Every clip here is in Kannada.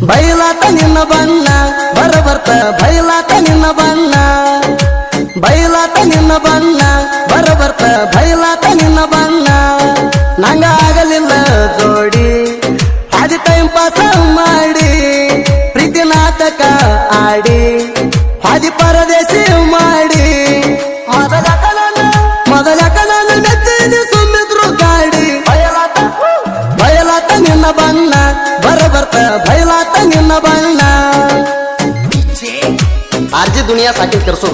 ಬೈಲಾತ ನಿನ್ನ ಬಣ್ಣ ಬರಬರ್ತ ಬೈಲಾತ ನಿನ್ನ ಬಣ್ಣ ಬೈಲಾತ ನಿನ್ನ ಬಣ್ಣ ಬರಬರ್ತ ಬೈಲಾತ ನಿನ್ನ ಬಣ್ಣ ನಂಗ ಆಗಲಿಲ್ಲ ಜೋಡಿ ಆದಿ ಟೈಮ್ ಪಾಸ್ ಮಾಡಿ ಪ್ರೀತಿ ನಾಟಕ ಆಡಿ ಆದಿ ಪರದೇಶಿ ಮಾಡಿ ಮೊದಲಕ ನಾನು ಮೆಚ್ಚಿದ ಸುಮ್ಮಿದ್ರು ಗಾಡಿ ಬಯಲಾತ ನಿನ್ನ ಬಣ್ಣ ಬರಬರ್ತ ಬಯಲಾತ ನಿನ್ನ ಬಣ್ಣ ಆರ್ಜಿ ದುನಿಯಾ ಸಾಕಿನ ಕೆರ್ಸು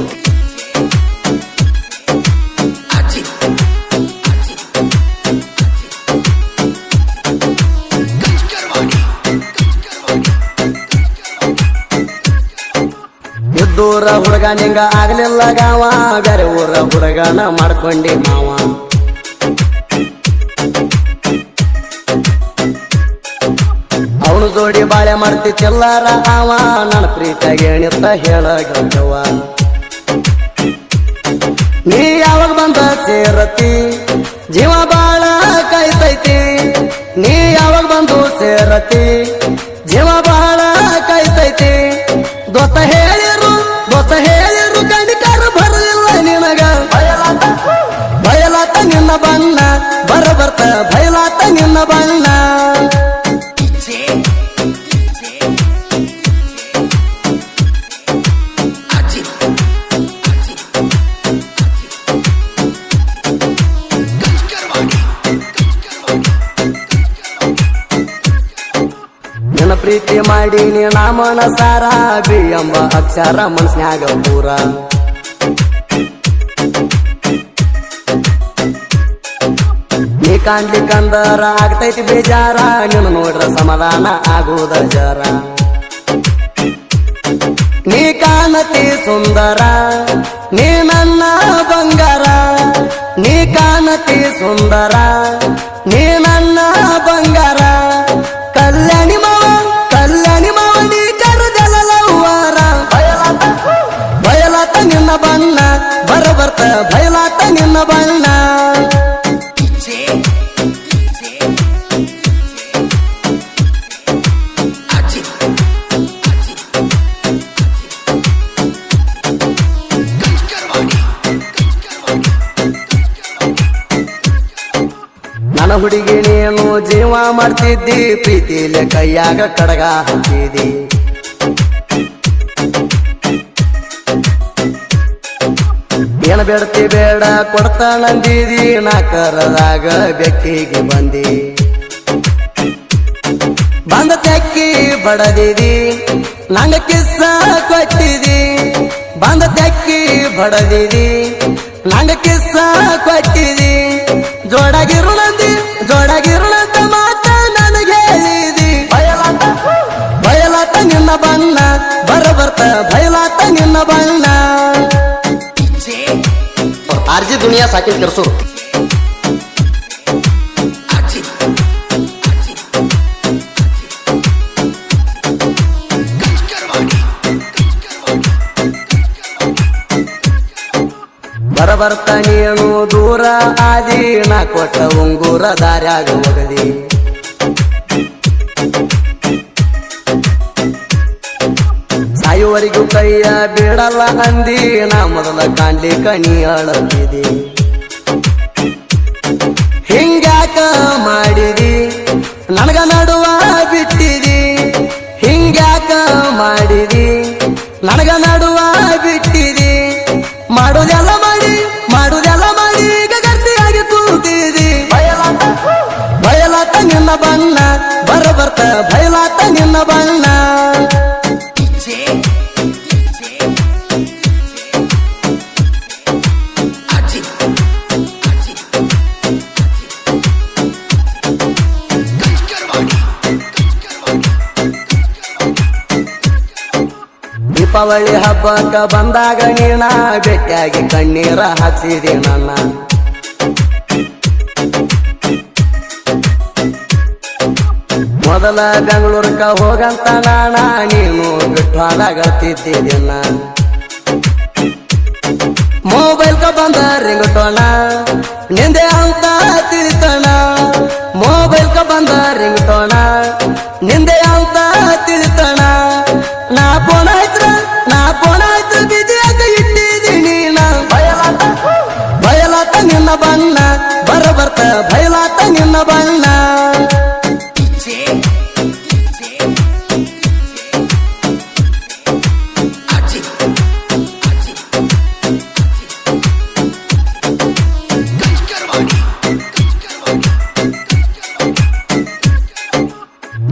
ದೂರ ಹುಡುಗ ನಿಂಗ ಆಗ್ಲಿಲ್ಲ ಗಾವ ಬೇರೆ ಊರ ಹುಡುಗನ ಮಾಡ್ಕೊಂಡಿ ಮಾವ ಅವನು ಜೋಡಿ ಬಾಳೆ ಮಾಡ್ತಿ ಚೆಲ್ಲಾರ ಅವ ನನ್ನ ಪ್ರೀತಿಗೆ ನಿತ್ತ ಹೇಳಗವ ನೀ ಯಾವಾಗ ಬಂದ ಸೇರತಿ ಜೀವ ಬಾಳ ಕಾಯ್ತೈತಿ ನೀ ಯಾವಾಗ ಬಂದು ಸೇರತಿ ಜೀವ ಬಾಳ ಕಾಯ್ತೈತಿ ದೋಸ್ತ ಹೇಳಿರು ಗಣಿಕಾರ ಬರಲಿಲ್ಲ ನಿನಗ ಬಯಲಾತ ನಿನ್ನ ಬಣ್ಣ ಬರಬರ್ತ ಬಯಲಾತ ನಿನ್ನ ಬಣ್ಣ ನಿನ್ನ ಪ್ರೀತಿ ಮಾಡಿ ನೀ ನಾಮನ ಸಾರ ಬಿ ಎಂಬ ಅಕ್ಷರ ಮನಸ್ನ್ಯಾಗ ಪೂರ ನೀ ಕಾಣ್ಲಿಕ್ಕಂದರ ಆಗ್ತೈತಿ ಬೇಜಾರ ನೀನು ನೋಡ್ರ ಸಮಾಧಾನ ಆಗುವುದ ಜರ ನೀ ಕಾಣತಿ ಸುಂದರ ನೀ ನನ್ನ ಬಂಗಾರ ನೀ ಕಾಣತಿ ಸುಂದರ ನೀ ನನ್ನ ಬಂಗಾರ ಕಲ್ಯಾಣಿ ಮಾವ ನೀ ಕರೆದಲವಾರ ಬಯಲಾತ ನಿನ್ನ ಬಣ್ಣ ಬರಬರ್ತ ಬಯಲಾತ ನಿನ್ನ ಬಣ್ಣ ನನ್ನ ಹುಡುಗಿ ನೀನು ಜೀವ ಮಾಡ್ತಿದ್ದಿ ಪ್ರೀತಿಲೆ ಕೈಯಾಗ ಕಡಗ ಹಾಕಿದಿ ಏನ ಬೇಡತಿ ಬೇಡ ಕೊಡ್ತಾನಂದಿದಿ ನಾ ಕರದಾಗ ಬೆಕ್ಕಿಗೆ ಬಂದಿ ಬಂದ ತೆಕ್ಕಿ ಬಡದಿದಿ ನಂಗ ಕಿಸ್ಸ ಕೊಟ್ಟಿದಿ ಬಂದ ತೆಕ್ಕಿ ಬಡದಿದಿ ನಂಗ ಕಿಸ್ಸ ಕೊಟ್ಟಿದಿ ಜೋಡಾಗಿರುಳಂತ ಮಾತ ನನಗೆ ಹೇಳಿದಿ ಬಯಲಾತ ನಿನ್ನ ಬಣ್ಣ ಬರಬರ್ತ ಬಯಲಾತ ನಿನ್ನ ಬಣ್ಣ ಆರ್ಜಿ ದುನಿಯಾ ಸಾಕಿನ ಕೆರ್ಸು ಬರಬರ್ತ ನೀನು ದೂರ ಆದಿ ನಾ ಕೊಟ್ಟ ಉಂಗುರ ದಾರ್ಯಾಗ ಹೋಗದಿ ಸಾಯುವರೆಗೂ ಕೈಯ ಬಿಡಲ್ಲ ಅಂದಿ ನಾ ಮೊದಲ ಕಾಣ್ಲಿಕ್ಕ ನೀ ಅಳತಿದಿ ಹಿಂಗ್ಯಾಕ ಮಾಡಿದಿ ನನಗ ನಡುವ ಬಿಟ್ಟಿದಿ ಹಿಂಗ್ಯಾಕ ಮಾಡಿದಿ ನನಗ ನಡುವ ಬಿಟ್ಟಿದಿ ಮಾಡುದೆಲ್ಲ ಮಾಡಿ ಈಗ ಗಟ್ಟಿಯಾಗಿ ಕೂತಿದಿ ಬಯಲಾತ ನಿನ್ನ ಬಣ್ಣ ಬರಬರ್ತ ಬಯಲಾತ ನಿನ್ನ ಬಣ್ಣ ದೀಪಾವಳಿ ಹಬ್ಬಕ್ಕ ಬಂದಾಗ ನೀನ ಭೇಟಿಯಾಗಿ ಕಣ್ಣೀರ ಹಾಕ್ಸಿದಿ ನನ್ನ ಮೊದಲ ಬೆಂಗಳೂರಕ್ಕ ಹೋಗಂತ ನಾನ ನೀನು ಬಿಟ್ಟು ಹಾಲಾಗತ್ತಿದ್ದಿನ ಮೊಬೈಲ್ ಬಂದ ರಿಂಗ್ಟೋಣ ನಿಂದೆ ಅಂತ ತಿಳಿತಣ ಮೊಬೈಲ್ ಬಂದ ರಿಂಗ್ಟೋಣ ನಿಂದೆ ಅಂತ ತಿಳಿತಣ ನಾ ಫೋನ್ ಆಯ್ತು ಬಿಜಿಯಾಗ ಇಟ್ಟಿದ್ದೀನಿ ನಾ ಬಯಲಾತ ನಿನ್ನ ಬಣ್ಣ ಬರ್ತ ಬಯಲಾತ ನಿನ್ನ ಬಣ್ಣ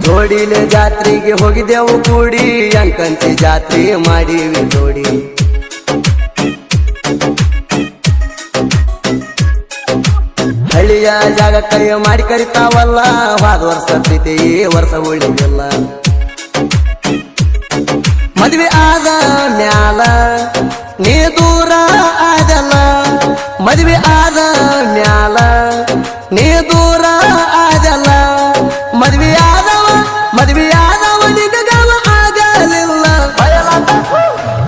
ಜೋಡಿಲೆ ಜಾತ್ರೆಗೆ ಹೋಗಿದ್ದೆವು ಕೂಡಿ ಅಂಕಂಚಿ ಜಾತ್ರೆ ಮಾಡೀವಿ ಜೋಡಿ ಹಳ್ಳಿಯ ಜಾಗ ಕೈಯ ಮಾಡಿ ಕರಿತಾವಲ್ಲ ಹೋದ ವರ್ಷ ಪ್ರೀತಿ ಈ ವರ್ಷ ಉಳಿದಿಲ್ಲ ಮದುವೆ ಆದ ಮ್ಯಾಲ ನೀ ದೂರ ಆದಲ್ಲ ಮದುವೆ ಆದ ಮ್ಯಾಲ ನೀ ದೂರ ಆದಲ್ಲ ಮದುವೆ ಆದವ ನಿಗವ ಆಗಲಿಲ್ಲ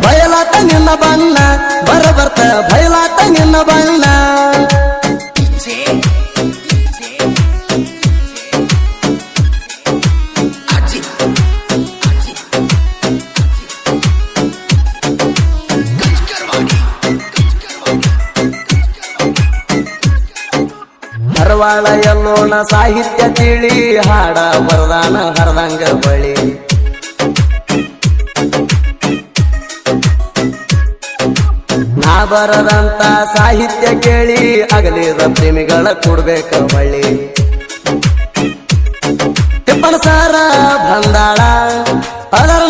ಬಯಲಾತ ನಿನ್ನ ಬಣ್ಣ ಬರ್ತ ಬಯಲಾತ ನಿನ್ನ ಬಣ್ಣ ಹರವಾಳ ಎಲ್ಲೋಣ ಸಾಹಿತ್ಯ ತಿಳಿ ಹಾಡ ಬರದಾನ ಹರದಂಗ ಬಳಿ ನಾ ಬರದಂತ ಸಾಹಿತ್ಯ ಕೇಳಿ ಅಗಲಿದ ಪ್ರೇಮಿಗಳ ಕೊಡ್ಬೇಕ ಬಳ್ಳಿ ತಿಪ್ಪನ ಸಾರ ಬಂದಾಳ ಅದರ